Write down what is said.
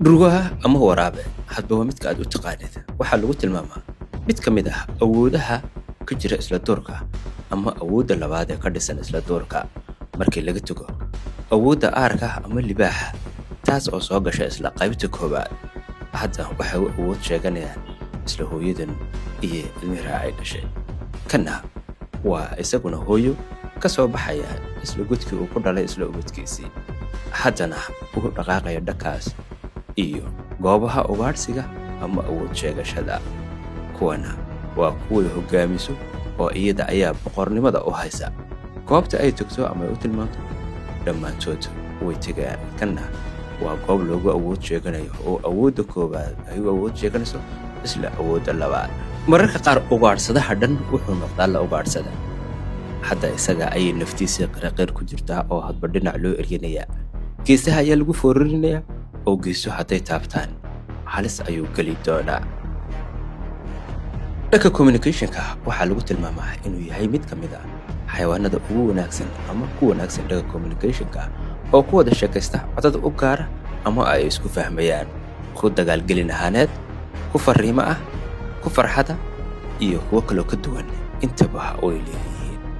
Dhurwaa ama waraabe hadba waa midka aad u taqaanid waxaa lagu tilmaamaa mid ka mid ah awoodaha ka jira isla doorka ama awoodda labaad ee ka dhisan isla doorka markii laga tago awoodda aarka ama libaaxa taas oo soo gasha isla qaybta koobaad hadda waxay u awood sheeganayaan isla hooyadan iyo ilmaha ay dhashay kana waa isaguna hooyo ka soo baxaya isla gudkii uu ku dhalay isla ubadkiisii haddana uu dhaqaaqaya dhakaas iyo goobaha ugaadhsiga ama awood sheegashada kuwana waa kuwii hogaamiso oo iyada ayaa boqornimada u haysa goobta ay tagto ama ay u tilmaanto dhammaantood way tagaan kana waa goob loogu awood sheeganayo oo awoodda koobaad ay u awood sheeganayso isla awoodda labaad mararka qaar ugaadhsadaha dhan wuxuu noqdaa la ugaadhsada hadda isaga ayay naftiisa qiraqeer ku jirtaa oo hadba dhinac loo eryanaya geesaha ayaa lagu foorarinayaa oo geeso hadday taabtaan halis ayuu geli doonaa dhanka communicationka waxaa lagu tilmaamaa inuu yahay mid ka mid ah xayawaanada ugu wanaagsan ama ku wanaagsan dhanka communicationka oo ku wada sheekaysta codad u gaara ama ay isku fahmayaan ku dagaalgelin ahaaneed ku fariimo ah ku farxada iyo kuwo kaloo ka duwan intaba way leeyihiin